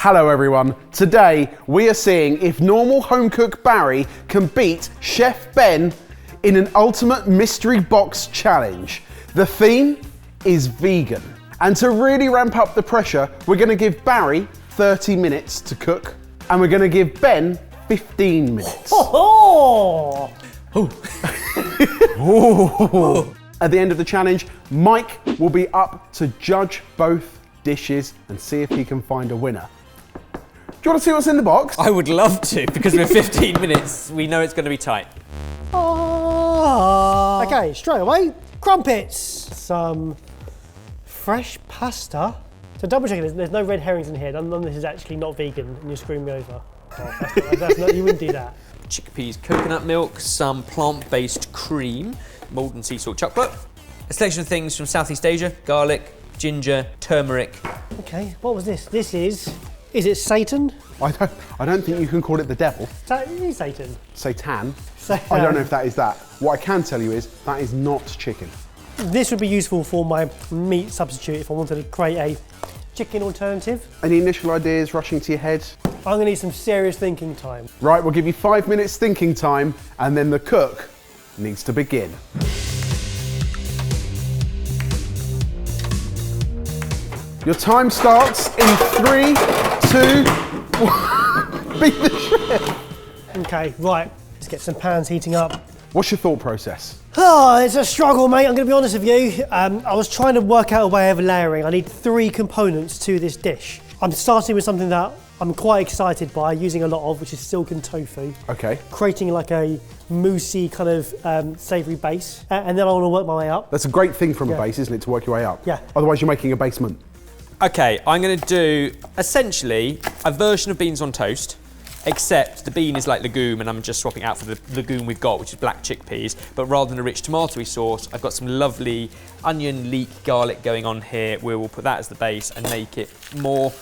Hello everyone. Today we are seeing if normal home cook Barry can beat Chef Ben in an ultimate mystery box challenge. The theme is vegan. And to really ramp up the pressure, we're going to give Barry 30 minutes to cook and we're going to give Ben 15 minutes. Oh! At the end of the challenge, Mike will be up to judge both dishes and see if he can find a winner. Do you want to see what's in the box? I would love to, because with 15 minutes, we know it's going to be tight. Okay, straight away, crumpets. Some fresh pasta. So double checking, there's no red herrings in here. None of this is actually not vegan and you're screwing me over. Oh, that's not, you wouldn't do that. Chickpeas, coconut milk, some plant-based cream, molten sea salt chocolate, a selection of things from Southeast Asia, garlic, ginger, turmeric. Okay, what was this? This is it Satan? I don't think you can call it the devil. It is Satan. Satan. Satan. I don't know if that is that. What I can tell you is that is not chicken. This would be useful for my meat substitute if I wanted to create a chicken alternative. Any initial ideas rushing to your head? I'm gonna need some serious thinking time. Right, we'll give you 5 minutes thinking time and then the cook needs to begin. Your time starts in 3, 2, 1. Beat the chef. Okay, right, let's get some pans heating up. What's your thought process? Oh, it's a struggle, mate. I'm going to be honest with you. I was trying to work out a way of layering. I need 3 components to this dish. I'm starting with something that I'm quite excited by, using a lot of, which is silken tofu. Okay. Creating like a moussey kind of savoury base. And then I want to work my way up. That's a great thing from a base, isn't it, to work your way up? Yeah. Otherwise you're making a basement. Okay, I'm going to do essentially a version of beans on toast, except the bean is like legume and I'm just swapping out for the legume we've got, which is black chickpeas. But rather than a rich tomatoey sauce, I've got some lovely onion, leek, garlic going on here. We will put that as the base and make it more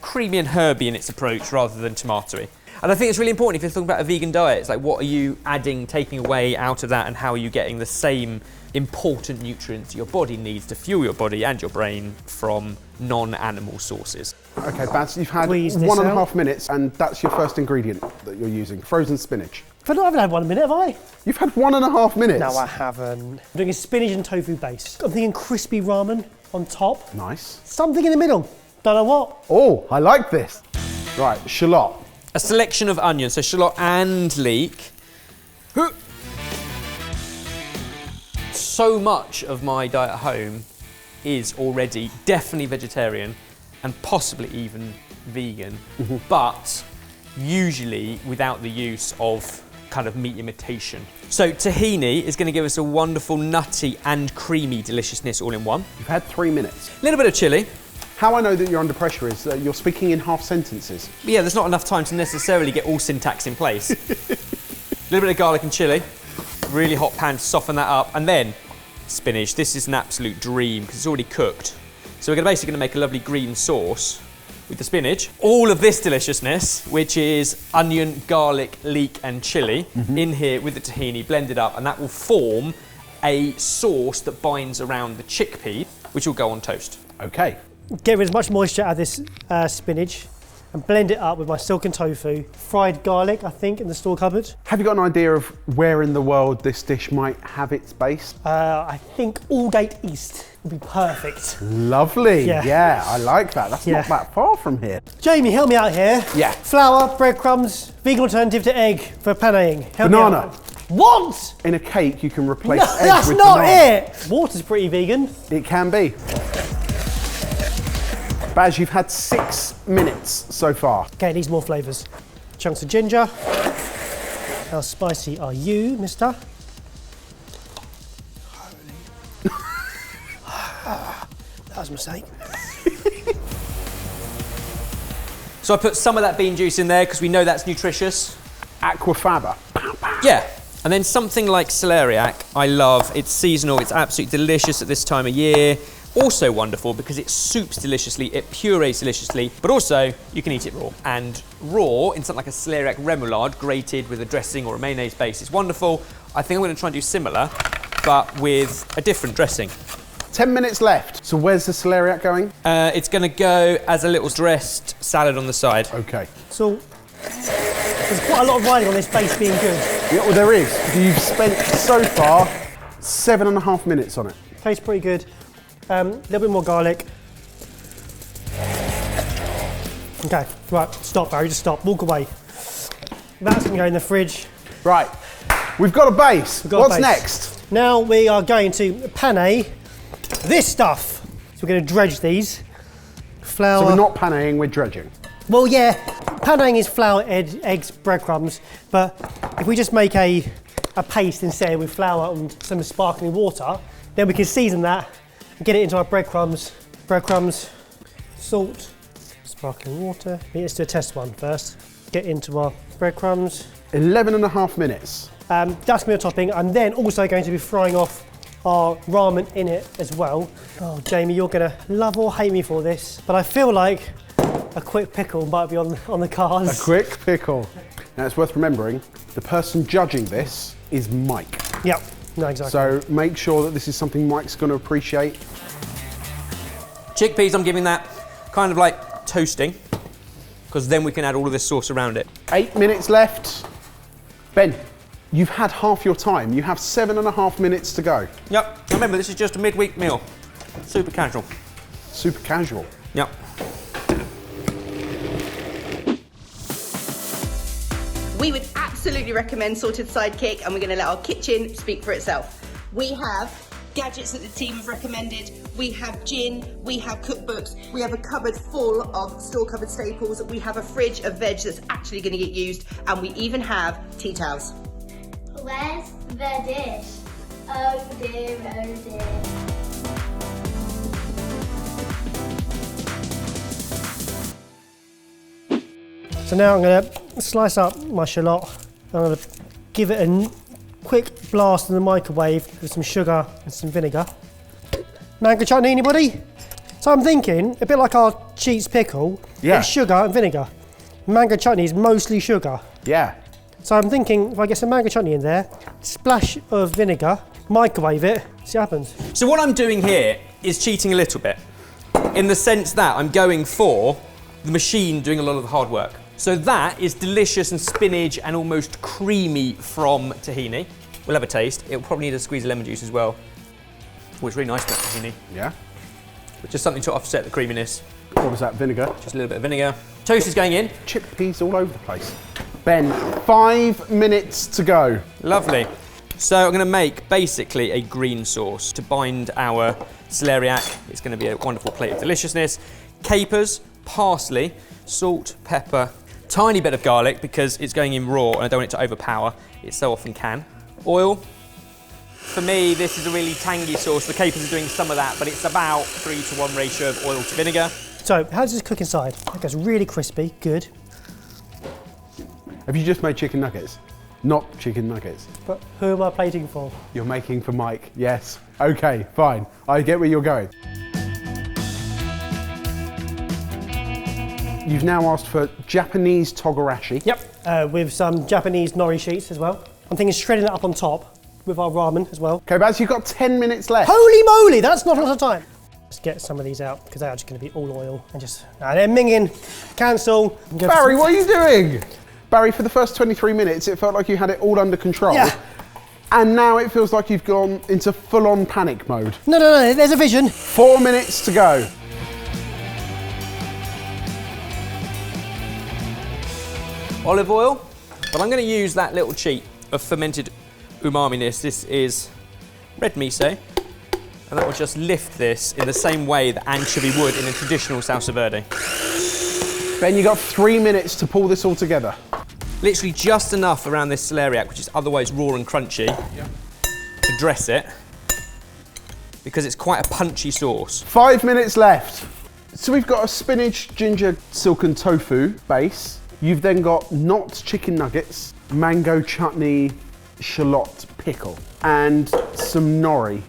creamy and herby in its approach rather than tomatoey. And I think it's really important if you're talking about a vegan diet, it's like what are you adding, taking away out of that, and how are you getting the same important nutrients your body needs to fuel your body and your brain from non-animal sources. Okay, Baz, you've had Squeeze this 1.5 minutes and that's your first ingredient that you're using, frozen spinach. I haven't had 1 minute, have I? You've had 1.5 minutes? No, I haven't. I'm doing a spinach and tofu base. I'm thinking crispy ramen on top. Nice. Something in the middle. Don't know what. Oh, I like this. Right, shallot. A selection of onions, so shallot and leek. So much of my diet at home is already definitely vegetarian and possibly even vegan, but usually without the use of kind of meat imitation. So tahini is going to give us a wonderful nutty and creamy deliciousness all in one. You've had 3 minutes. A little bit of chilli. How I know that you're under pressure is that you're speaking in half sentences. But yeah, there's not enough time to necessarily get all syntax in place. A little bit of garlic and chilli. Really hot pan to soften that up. And then spinach. This is an absolute dream because it's already cooked. So we're basically going to make a lovely green sauce with the spinach. All of this deliciousness, which is onion, garlic, leek and chilli, in here with the tahini, blended up, and that will form a sauce that binds around the chickpea, which will go on toast. Okay. Get rid of as much moisture out of this spinach and blend it up with my silken tofu. Fried garlic, I think, in the store cupboard. Have you got an idea of where in the world this dish might have its base? I think Aldgate East would be perfect. Lovely. Yeah. I like that. That's not that far from here. Jamie, help me out here. Yeah. Flour, breadcrumbs, vegan alternative to egg for paneing. Help me Banana. out. What? In a cake, you can replace No, egg that's with not banana. it. Water's pretty vegan. It can be. Baz, you've had 6 minutes so far. Okay, it needs more flavours. Chunks of ginger. How spicy are you, mister? That was a mistake. So I put some of that bean juice in there because we know that's nutritious. Aquafaba. Yeah. And then something like celeriac, I love. It's seasonal, it's absolutely delicious at this time of year. Also wonderful because it soups deliciously, it purees deliciously, but also you can eat it raw. And raw in something like a celeriac remoulade, grated with a dressing or a mayonnaise base, is wonderful. I think I'm going to try and do similar, but with a different dressing. 10 minutes left. So where's the celeriac going? It's going to go as a little dressed salad on the side. Okay. So there's quite a lot of riding on this base being good. Yeah, well, there is. You've spent so far 7.5 minutes on it. Tastes pretty good. A little bit more garlic. Okay, right, stop, Barry, just stop, walk away. That's gonna go in the fridge. Right, we've got a base. What's next? Now we are going to penne this stuff. So we're gonna dredge these. Flour. So we're not panning, we're dredging. Well, yeah, panning is flour, eggs, breadcrumbs, but if we just make a paste instead with flour and some sparkling water, then we can season that and get it into our breadcrumbs, salt, sparkling water. Let's do a test one first. Get into our breadcrumbs. 11.5 minutes. That's going to be a topping. I'm then also going to be frying off our ramen in it as well. Oh, Jamie, you're going to love or hate me for this, but I feel like a quick pickle might be on the cards. A quick pickle. Now it's worth remembering, the person judging this is Mike. Yep, no, exactly. So make sure that this is something Mike's going to appreciate. Chickpeas, I'm giving that kind of like toasting, because then we can add all of this sauce around it. 8 minutes left. Ben, you've had half your time. You have 7.5 minutes to go. Yep, remember this is just a midweek meal. Super casual. Super casual. Yep. We would absolutely recommend Sorted Sidekick, and we're going to let our kitchen speak for itself. We have gadgets that the team have recommended, we have gin, we have cookbooks, we have a cupboard full of store-cupboard staples, we have a fridge of veg that's actually going to get used, and we even have tea towels. Where's the dish? Oh dear, oh dear. So now I'm going to slice up my shallot. I'm going to give it a quick blast in the microwave with some sugar and some vinegar. Mango chutney, anybody? So I'm thinking, a bit like our Cheats pickle, Yeah. it's sugar and vinegar. Mango chutney is mostly sugar. Yeah. So I'm thinking, if I get some mango chutney in there, splash of vinegar, microwave it, see what happens. So what I'm doing here is cheating a little bit, in the sense that I'm going for the machine doing a lot of the hard work. So that is delicious and spinach and almost creamy from tahini. We'll have a taste. It'll probably need a squeeze of lemon juice as well. Oh, it's really nice about tahini. Yeah. But just something to offset the creaminess. What was that, vinegar? Just a little bit of vinegar. Toast is going in. Chickpeas all over the place. Ben, 5 minutes to go. Lovely. So I'm going to make basically a green sauce to bind our celeriac. It's going to be a wonderful plate of deliciousness. Capers, parsley, salt, pepper, tiny bit of garlic because it's going in raw and I don't want it to overpower. It so often can. Oil. For me, this is a really tangy sauce. The capers are doing some of that, but it's about 3-to-1 ratio of oil to vinegar. So, how does this cook inside? It goes really crispy, good. Have you just made chicken nuggets? Not chicken nuggets. But who am I plating for? You're making for Mike, yes. Okay, fine. I get where you're going. You've now asked for Japanese togarashi. Yep, with some Japanese nori sheets as well. I'm thinking shredding that up on top with our ramen as well. Okay, Baz, you've got 10 minutes left. Holy moly, that's not a lot of time. Let's get some of these out because they're just going to be all oil and just. They're minging. Cancel. Barry, what are you doing? Barry, for the first 23 minutes, it felt like you had it all under control. Yeah. And now it feels like you've gone into full-on panic mode. No, there's a vision. 4 minutes to go. Olive oil, but I'm going to use that little cheat of fermented umami-ness. This is red miso, and that will just lift this in the same way that anchovy would in a traditional salsa verde. Ben, you've got 3 minutes to pull this all together. Literally just enough around this celeriac, which is otherwise raw and crunchy, to dress it, because it's quite a punchy sauce. 5 minutes left. So we've got a spinach, ginger, silken tofu base. You've then got not chicken nuggets, mango chutney, shallot pickle, and some nori.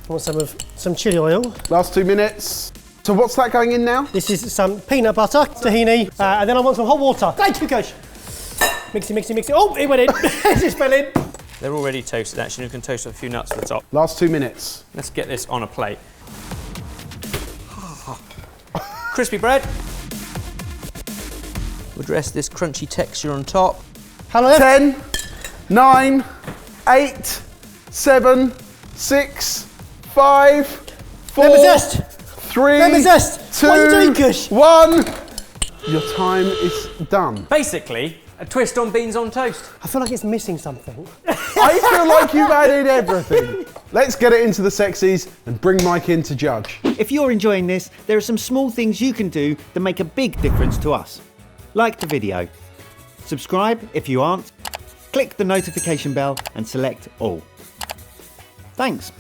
I want some chili oil. Last 2 minutes. So what's that going in now? This is some peanut butter, tahini, and then I want some hot water. Thank you, Coach. Mix it. Oh, it went in. It just fell in. They're already toasted, actually. We can toast a few nuts at the top. Last 2 minutes. Let's get this on a plate. crispy bread. We'll dress this crunchy texture on top. How long? 10, 9, 8, 7, 6, 5, 4, Lemon zest. 3, Lemon zest. 2, What are you doing, Kush? 1. Your time is done. Basically, a twist on beans on toast. I feel like it's missing something. I feel like you've added everything. Let's get it into the sexies and bring Mike in to judge. If you're enjoying this, there are some small things you can do that make a big difference to us. Like the video. Subscribe if you aren't. Click the notification bell and select all. Thanks.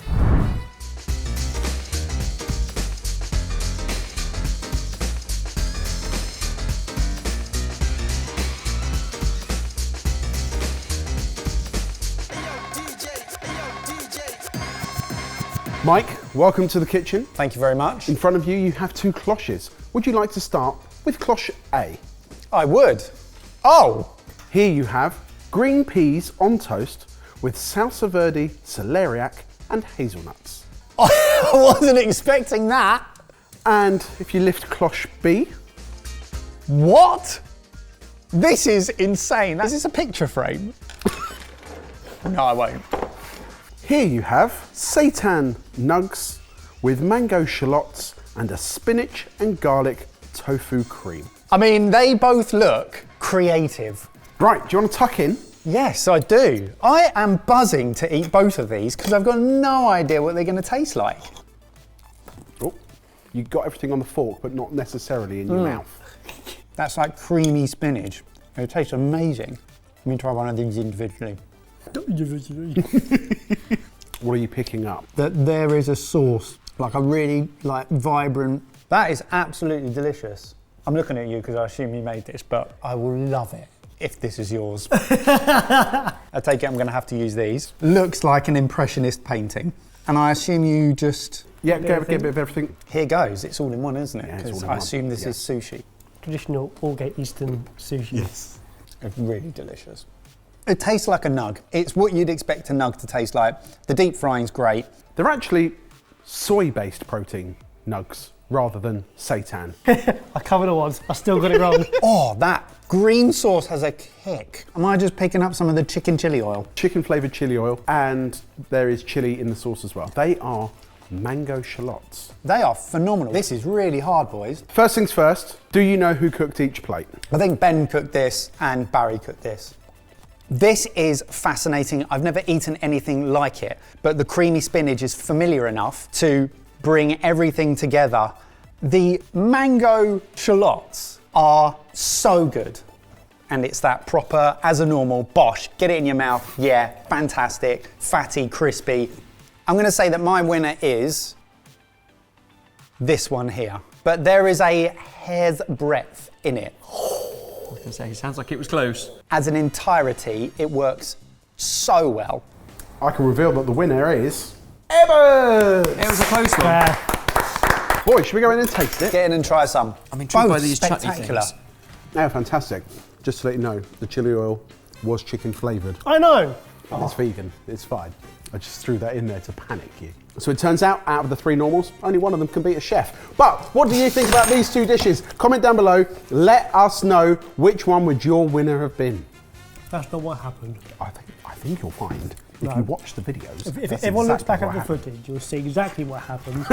Mike, welcome to the kitchen. Thank you very much. In front of you, you have 2 cloches. Would you like to start with cloche A? I would. Oh! Here you have green peas on toast with salsa verde, celeriac and hazelnuts. I wasn't expecting that. And if you lift cloche B, What? This is insane. Is this a picture frame? No, I won't. here you have seitan nugs with mango shallots and a spinach and garlic tofu cream. I mean, they both look creative. Right, do you want to tuck in? Yes, I do. I am buzzing to eat both of these because I've got no idea what they're going to taste like. Oh, you got everything on the fork, but not necessarily in your mouth. That's like creamy spinach. It tastes amazing. Let me try one of these individually. What are you picking up? That there is a sauce, like a really vibrant. That is absolutely delicious. I'm looking at you because I assume you made this, but I will love it if this is yours. I take it I'm going to have to use these. Looks like an impressionist painting. And I assume you just... Yeah, get a bit of everything. Here goes. It's all in one, isn't it? Yeah, it's all 'Cause in I one. assume this Yeah. is sushi. Traditional Allgate Eastern sushi. Yes. It's really delicious. It tastes like a nug. It's what you'd expect a nug to taste like. The deep frying's great. They're actually soy-based protein nugs rather than seitan. I covered it once. I still got it wrong. Oh, that green sauce has a kick. Am I just picking up some of the chicken chili oil? Chicken flavoured chili oil, and there is chili in the sauce as well. They are mango shallots. They are phenomenal. This is really hard, boys. First things first, do you know who cooked each plate? I think Ben cooked this and Barry cooked this. This is fascinating. I've never eaten anything like it, but the creamy spinach is familiar enough to bring everything together. The mango shallots are so good. And it's that proper, as a normal, bosh, get it in your mouth, yeah, fantastic, fatty, crispy. I'm gonna say that my winner is this one here. But there is a hair's breadth in it. I was going to say, sounds like it was close. As an entirety, it works so well. I can reveal that the winner is Evan! It was a close one. Boy, should we go in and taste it? Get in and try some. I'm intrigued Both by these chutney spectacular. things. Oh, fantastic. Just to let you know, the chili oil was chicken flavoured. I know. And it's vegan, it's fine. I just threw that in there to panic you. So it turns out of the 3 normals, only one of them can beat a chef. But what do you think about these 2 dishes? Comment down below, let us know which one would your winner have been. That's not what happened. I think you'll find, if No. you watch the videos, If that's everyone looks exactly back what at the happened. footage, you'll see exactly what happened.